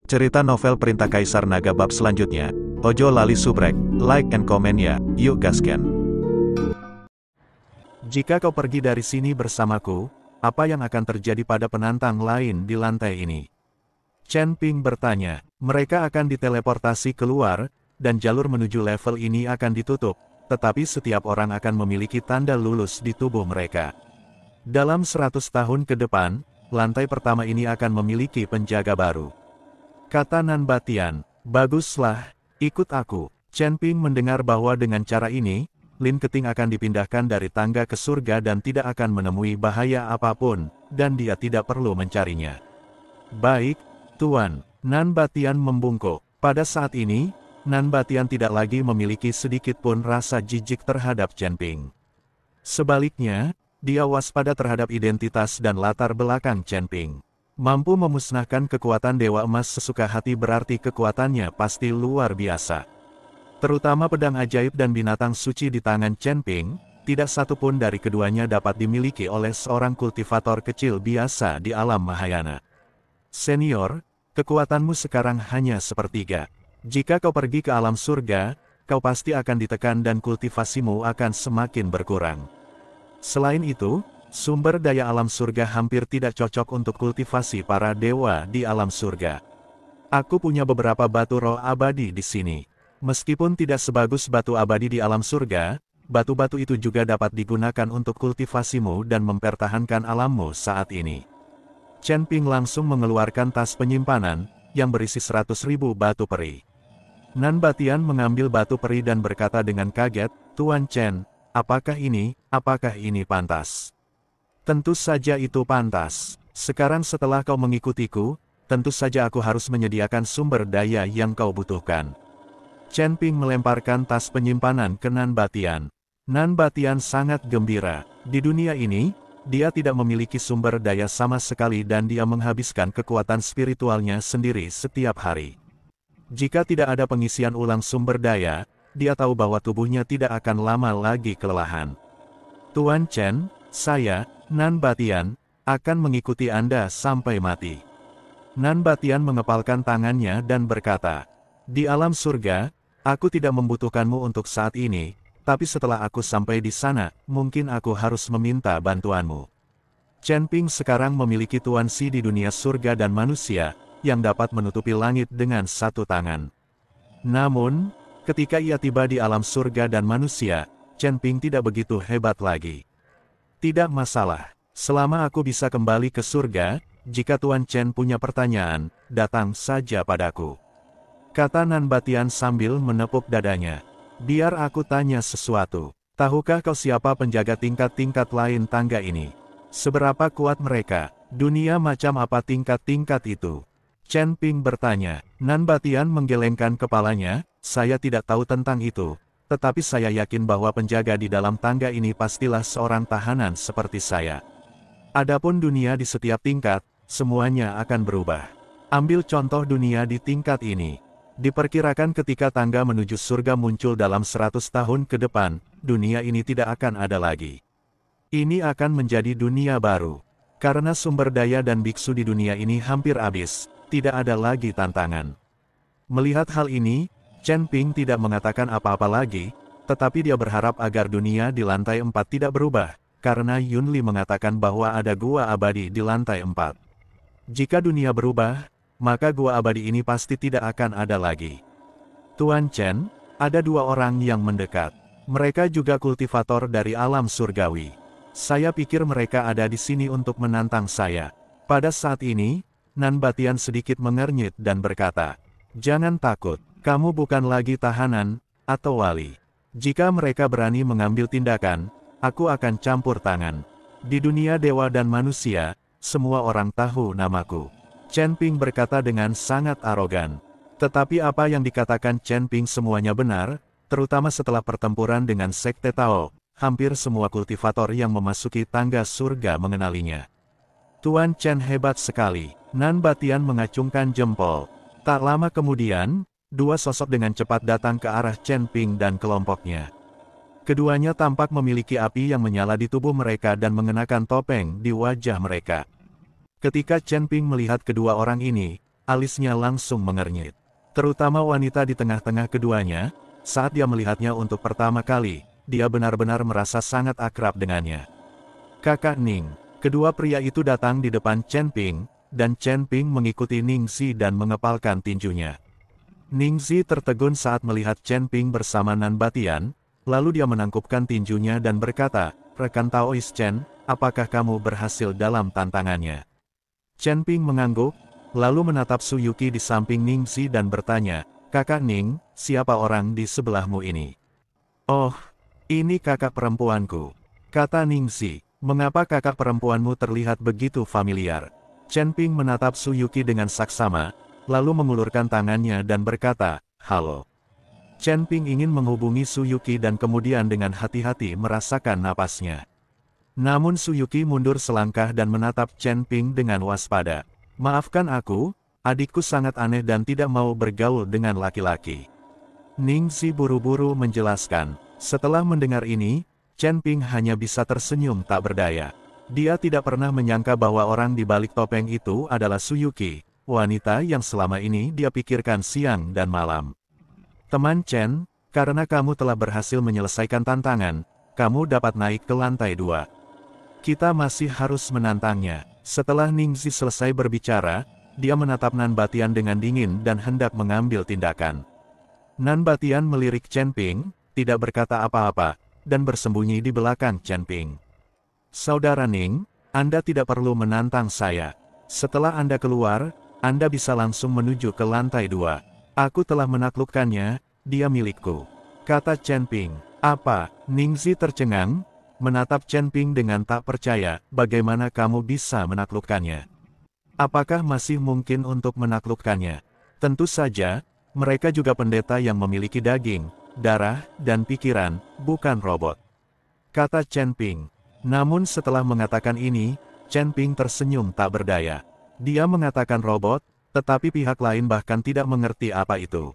Cerita novel Perintah Kaisar Naga bab selanjutnya. Ojo lali subrek, like and comment ya, yuk gasken. Jika kau pergi dari sini bersamaku, apa yang akan terjadi pada penantang lain di lantai ini? Chen Ping bertanya. Mereka akan diteleportasi keluar, dan jalur menuju level ini akan ditutup, tetapi setiap orang akan memiliki tanda lulus di tubuh mereka. Dalam 100 tahun ke depan, lantai pertama ini akan memiliki penjaga baru. Kata Nan Batian, baguslah, ikut aku. Chen Ping mendengar bahwa dengan cara ini, Lin Keting akan dipindahkan dari tangga ke surga dan tidak akan menemui bahaya apapun, dan dia tidak perlu mencarinya. Baik, Tuan. Nan Batian membungkuk. Pada saat ini, Nan Batian tidak lagi memiliki sedikit pun rasa jijik terhadap Chen Ping. Sebaliknya, dia waspada terhadap identitas dan latar belakang Chen Ping. Mampu memusnahkan kekuatan Dewa Emas sesuka hati berarti kekuatannya pasti luar biasa. Terutama pedang ajaib dan binatang suci di tangan Chen Ping, tidak satu pun dari keduanya dapat dimiliki oleh seorang kultivator kecil biasa di alam Mahayana. Senior, kekuatanmu sekarang hanya sepertiga. Jika kau pergi ke alam surga, kau pasti akan ditekan dan kultivasimu akan semakin berkurang. Selain itu, sumber daya alam surga hampir tidak cocok untuk kultivasi para dewa di alam surga. Aku punya beberapa batu roh abadi di sini. Meskipun tidak sebagus batu abadi di alam surga, batu-batu itu juga dapat digunakan untuk kultivasimu dan mempertahankan alammu saat ini. Chen Ping langsung mengeluarkan tas penyimpanan, yang berisi 100.000 batu peri. Nan Batian mengambil batu peri dan berkata dengan kaget, Tuan Chen, apakah ini pantas? Tentu saja itu pantas. Sekarang setelah kau mengikutiku, tentu saja aku harus menyediakan sumber daya yang kau butuhkan. Chen Ping melemparkan tas penyimpanan ke Nan Batian. Nan Batian sangat gembira. Di dunia ini, dia tidak memiliki sumber daya sama sekali dan dia menghabiskan kekuatan spiritualnya sendiri setiap hari. Jika tidak ada pengisian ulang sumber daya, dia tahu bahwa tubuhnya tidak akan lama lagi kelelahan. Tuan Chen, saya, Nan Batian, akan mengikuti Anda sampai mati. Nan Batian mengepalkan tangannya dan berkata, di alam surga, aku tidak membutuhkanmu untuk saat ini, tapi setelah aku sampai di sana, mungkin aku harus meminta bantuanmu. Chen Ping sekarang memiliki Tuan Si di dunia surga dan manusia, yang dapat menutupi langit dengan satu tangan. Namun, ketika ia tiba di alam surga dan manusia, Chen Ping tidak begitu hebat lagi. Tidak masalah, selama aku bisa kembali ke surga, jika Tuan Chen punya pertanyaan, datang saja padaku. Kata Nan Batian sambil menepuk dadanya. Biar aku tanya sesuatu. Tahukah kau siapa penjaga tingkat-tingkat lain tangga ini? Seberapa kuat mereka? Dunia macam apa tingkat-tingkat itu? Chen Ping bertanya. Nan Batian menggelengkan kepalanya, saya tidak tahu tentang itu. Tetapi saya yakin bahwa penjaga di dalam tangga ini pastilah seorang tahanan seperti saya. Adapun dunia di setiap tingkat, semuanya akan berubah. Ambil contoh dunia di tingkat ini. Diperkirakan ketika tangga menuju surga muncul dalam 100 tahun ke depan, dunia ini tidak akan ada lagi. Ini akan menjadi dunia baru. Karena sumber daya dan biksu di dunia ini hampir habis, tidak ada lagi tantangan. Melihat hal ini, Chen Ping tidak mengatakan apa-apa lagi, tetapi dia berharap agar dunia di lantai 4 tidak berubah, karena Yun Li mengatakan bahwa ada gua abadi di lantai 4. Jika dunia berubah, maka gua abadi ini pasti tidak akan ada lagi. Tuan Chen, ada dua orang yang mendekat. Mereka juga kultivator dari alam surgawi. Saya pikir mereka ada di sini untuk menantang saya. Pada saat ini, Nan Batian sedikit mengernyit dan berkata, jangan takut. Kamu bukan lagi tahanan, atau wali. Jika mereka berani mengambil tindakan, aku akan campur tangan. Di dunia dewa dan manusia, semua orang tahu namaku. Chen Ping berkata dengan sangat arogan. Tetapi apa yang dikatakan Chen Ping semuanya benar, terutama setelah pertempuran dengan Sekte Tao, hampir semua kultivator yang memasuki tangga surga mengenalinya. Tuan Chen hebat sekali. Nan Batian mengacungkan jempol. Tak lama kemudian, dua sosok dengan cepat datang ke arah Chen Ping dan kelompoknya. Keduanya tampak memiliki api yang menyala di tubuh mereka dan mengenakan topeng di wajah mereka. Ketika Chen Ping melihat kedua orang ini, alisnya langsung mengernyit. Terutama wanita di tengah-tengah keduanya, saat dia melihatnya untuk pertama kali, dia benar-benar merasa sangat akrab dengannya. Kakak Ning. Kedua pria itu datang di depan Chen Ping, dan Chen Ping mengikuti Ning Zi dan mengepalkan tinjunya. Ning Zi tertegun saat melihat Chen Ping bersama Nan Batian, lalu dia menangkupkan tinjunya dan berkata, "Rekan Taois Chen, apakah kamu berhasil dalam tantangannya?" Chen Ping mengangguk, lalu menatap Su Yuqi di samping Ning Zi dan bertanya, "Kakak Ning, siapa orang di sebelahmu ini?" "Oh, ini kakak perempuanku," kata Ning Zi. "Mengapa kakak perempuanmu terlihat begitu familiar?" Chen Ping menatap Su Yuqi dengan saksama, lalu mengulurkan tangannya dan berkata, "Halo." Chen Ping ingin menghubungi Su Yuqi dan kemudian dengan hati-hati merasakan napasnya. Namun Su Yuqi mundur selangkah dan menatap Chen Ping dengan waspada. "Maafkan aku, adikku sangat aneh dan tidak mau bergaul dengan laki-laki." Ning Zi buru-buru menjelaskan. Setelah mendengar ini, Chen Ping hanya bisa tersenyum tak berdaya. Dia tidak pernah menyangka bahwa orang di balik topeng itu adalah Su Yuqi, wanita yang selama ini dia pikirkan siang dan malam. "Teman Chen, karena kamu telah berhasil menyelesaikan tantangan, kamu dapat naik ke lantai 2. Kita masih harus menantangnya." Setelah Ning Zi selesai berbicara, dia menatap Nan Batian dengan dingin dan hendak mengambil tindakan. Nan Batian melirik Chen Ping, tidak berkata apa-apa, dan bersembunyi di belakang Chen Ping. "Saudara Ning, Anda tidak perlu menantang saya. Setelah Anda keluar, Anda bisa langsung menuju ke lantai 2. Aku telah menaklukkannya, dia milikku," kata Chen Ping. "Apa?" Ning Zi tercengang, menatap Chen Ping dengan tak percaya. "Bagaimana kamu bisa menaklukkannya? Apakah masih mungkin untuk menaklukkannya?" "Tentu saja, mereka juga pendeta yang memiliki daging, darah, dan pikiran, bukan robot," kata Chen Ping. Namun setelah mengatakan ini, Chen Ping tersenyum tak berdaya. Dia mengatakan robot, tetapi pihak lain bahkan tidak mengerti apa itu.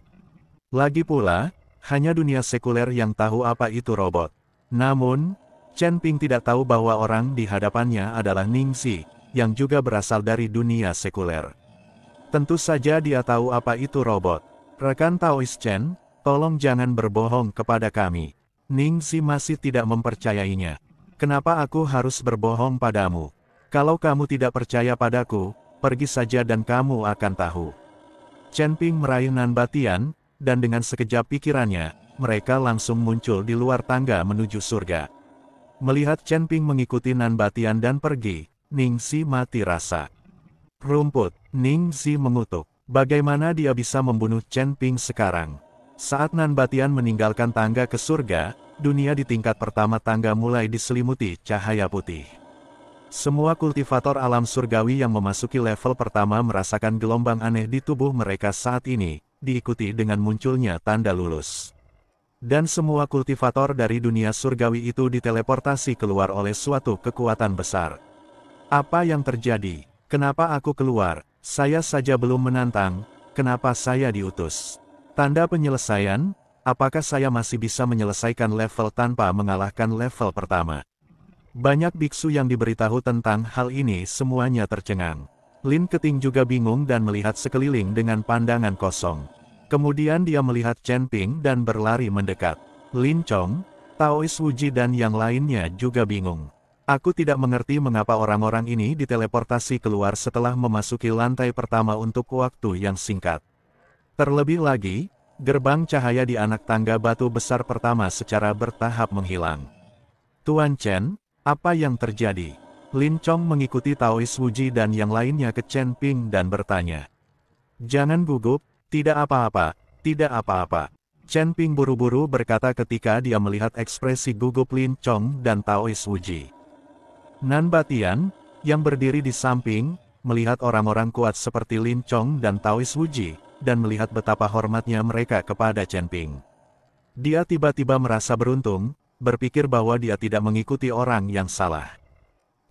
Lagi pula, hanya dunia sekuler yang tahu apa itu robot. Namun, Chen Ping tidak tahu bahwa orang di hadapannya adalah Ning Zi, yang juga berasal dari dunia sekuler. Tentu saja dia tahu apa itu robot. "Rekan Taois Chen, tolong jangan berbohong kepada kami." Ning Zi masih tidak mempercayainya. "Kenapa aku harus berbohong padamu? Kalau kamu tidak percaya padaku, pergi saja dan kamu akan tahu." Chen Ping meraih Nan Batian, dan dengan sekejap pikirannya, mereka langsung muncul di luar tangga menuju surga. Melihat Chen Ping mengikuti Nan Batian dan pergi, Ning Zi mati rasa. "Rumput," Ning Zi mengutuk. Bagaimana dia bisa membunuh Chen Ping sekarang? Saat Nan Batian meninggalkan tangga ke surga, dunia di tingkat pertama tangga mulai diselimuti cahaya putih. Semua kultivator alam surgawi yang memasuki level pertama merasakan gelombang aneh di tubuh mereka saat ini, diikuti dengan munculnya tanda lulus. Dan semua kultivator dari dunia surgawi itu diteleportasi keluar oleh suatu kekuatan besar. "Apa yang terjadi? Kenapa aku keluar? Saya saja belum menantang, kenapa saya diutus? Tanda penyelesaian, apakah saya masih bisa menyelesaikan level tanpa mengalahkan level pertama?" Banyak biksu yang diberitahu tentang hal ini semuanya tercengang. Lin Keting juga bingung dan melihat sekeliling dengan pandangan kosong. Kemudian dia melihat Chen Ping dan berlari mendekat. Lin Chong, Taois Wuji dan yang lainnya juga bingung. "Aku tidak mengerti mengapa orang-orang ini diteleportasi keluar setelah memasuki lantai pertama untuk waktu yang singkat. Terlebih lagi, gerbang cahaya di anak tangga batu besar pertama secara bertahap menghilang. Tuan Chen, apa yang terjadi? Lin Chong mengikuti Taois Wuji dan yang lainnya ke Chen Ping dan bertanya. Jangan gugup, tidak apa-apa, tidak apa-apa. Chen Ping buru-buru berkata ketika dia melihat ekspresi gugup Lin Chong dan Taois Wuji. Nan Batian, yang berdiri di samping, melihat orang-orang kuat seperti Lin Chong dan Taois Wuji, dan melihat betapa hormatnya mereka kepada Chen Ping. Dia tiba-tiba merasa beruntung, berpikir bahwa dia tidak mengikuti orang yang salah.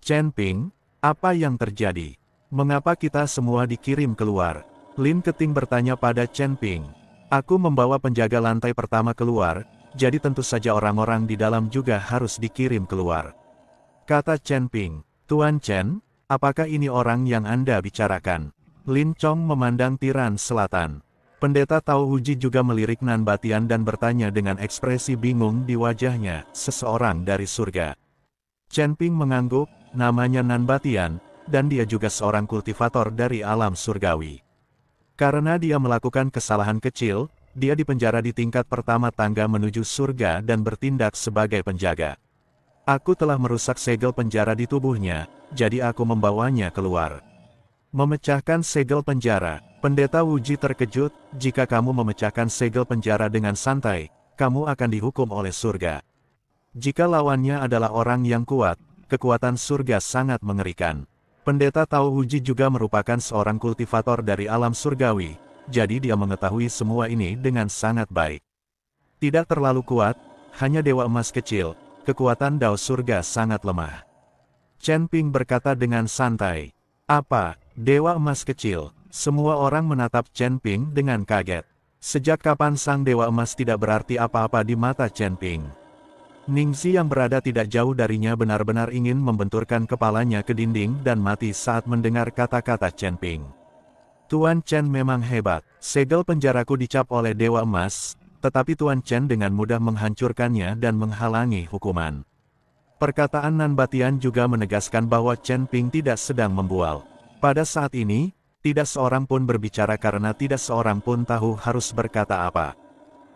Chen Ping, apa yang terjadi? Mengapa kita semua dikirim keluar? Lin Keting bertanya pada Chen Ping. Aku membawa penjaga lantai pertama keluar, jadi tentu saja orang-orang di dalam juga harus dikirim keluar. Kata Chen Ping. Tuan Chen, apakah ini orang yang Anda bicarakan? Lin Chong memandang tiran selatan. Pendeta Tao Huji juga melirik Nan Batian dan bertanya dengan ekspresi bingung di wajahnya, seseorang dari surga. Chen Ping mengangguk, namanya Nan Batian, dan dia juga seorang kultivator dari alam surgawi. Karena dia melakukan kesalahan kecil, dia dipenjara di tingkat pertama tangga menuju surga dan bertindak sebagai penjaga. Aku telah merusak segel penjara di tubuhnya, jadi aku membawanya keluar. Memecahkan segel penjara. Pendeta Wuji terkejut, jika kamu memecahkan segel penjara dengan santai, kamu akan dihukum oleh surga. Jika lawannya adalah orang yang kuat, kekuatan surga sangat mengerikan. Pendeta Tao Wuji juga merupakan seorang kultivator dari alam surgawi, jadi dia mengetahui semua ini dengan sangat baik. Tidak terlalu kuat, hanya dewa emas kecil, kekuatan Dao surga sangat lemah. Chen Ping berkata dengan santai. Apa, dewa emas kecil? Semua orang menatap Chen Ping dengan kaget. Sejak kapan sang dewa emas tidak berarti apa-apa di mata Chen Ping? Ningxi yang berada tidak jauh darinya benar-benar ingin membenturkan kepalanya ke dinding dan mati saat mendengar kata-kata Chen Ping. Tuan Chen memang hebat. Segel penjaraku dicap oleh dewa emas, tetapi Tuan Chen dengan mudah menghancurkannya dan menghalangi hukuman. Perkataan Nan Batian juga menegaskan bahwa Chen Ping tidak sedang membual. Pada saat ini, tidak seorang pun berbicara karena tidak seorang pun tahu harus berkata apa.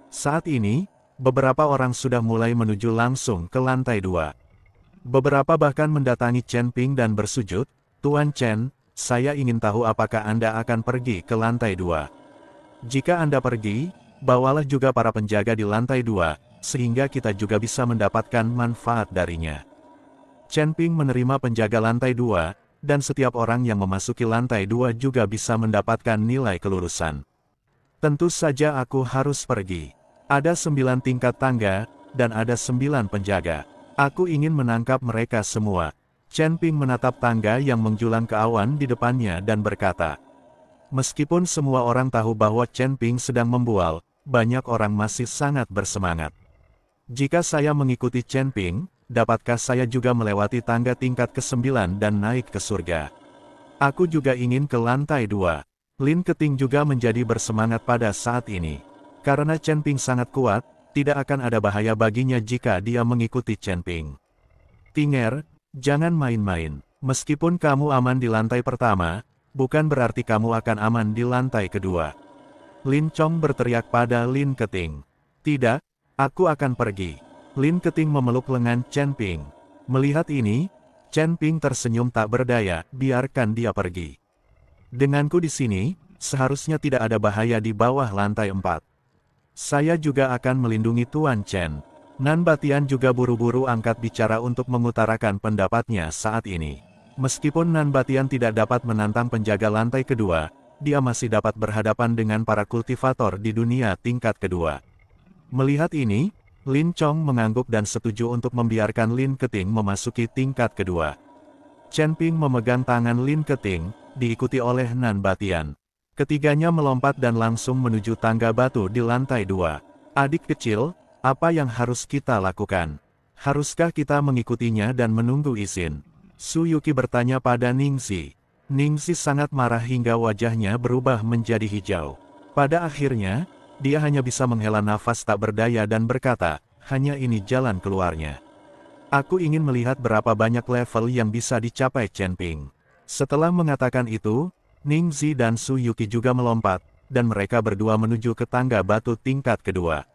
Saat ini, beberapa orang sudah mulai menuju langsung ke lantai 2. Beberapa bahkan mendatangi Chen Ping dan bersujud, Tuan Chen, saya ingin tahu apakah Anda akan pergi ke lantai 2. Jika Anda pergi, bawalah juga para penjaga di lantai 2, sehingga kita juga bisa mendapatkan manfaat darinya. Chen Ping menerima penjaga lantai 2, dan setiap orang yang memasuki lantai 2 juga bisa mendapatkan nilai kelurusan. Tentu saja aku harus pergi. Ada 9 tingkat tangga, dan ada 9 penjaga. Aku ingin menangkap mereka semua. Chen Ping menatap tangga yang menjulang ke awan di depannya dan berkata. Meskipun semua orang tahu bahwa Chen Ping sedang membual, banyak orang masih sangat bersemangat. Jika saya mengikuti Chen Ping, dapatkah saya juga melewati tangga tingkat ke-9 dan naik ke surga? Aku juga ingin ke lantai 2. Lin Keting juga menjadi bersemangat pada saat ini. Karena Chen Ping sangat kuat, tidak akan ada bahaya baginya jika dia mengikuti Chen Ping. Tinger, jangan main-main. Meskipun kamu aman di lantai pertama, bukan berarti kamu akan aman di lantai kedua. Lin Chong berteriak pada Lin Keting. Tidak, aku akan pergi. Lin Keting memeluk lengan Chen Ping. Melihat ini, Chen Ping tersenyum tak berdaya, biarkan dia pergi. Denganku di sini, seharusnya tidak ada bahaya di bawah lantai 4. Saya juga akan melindungi Tuan Chen. Nan Batian juga buru-buru angkat bicara untuk mengutarakan pendapatnya saat ini. Meskipun Nan Batian tidak dapat menantang penjaga lantai kedua, dia masih dapat berhadapan dengan para kultivator di dunia tingkat kedua. Melihat ini, Lin Chong mengangguk dan setuju untuk membiarkan Lin Keting memasuki tingkat kedua. Chen Ping memegang tangan Lin Keting, diikuti oleh Nan Batian. Ketiganya melompat dan langsung menuju tangga batu di lantai 2. Adik kecil, apa yang harus kita lakukan? Haruskah kita mengikutinya dan menunggu izin? Su Yuki bertanya pada Ningxi. Ningxi sangat marah hingga wajahnya berubah menjadi hijau. Pada akhirnya, dia hanya bisa menghela nafas tak berdaya dan berkata, hanya ini jalan keluarnya. Aku ingin melihat berapa banyak level yang bisa dicapai Chen Ping. Setelah mengatakan itu, Ningxi dan Su Yuki juga melompat, dan mereka berdua menuju ke tangga batu tingkat kedua.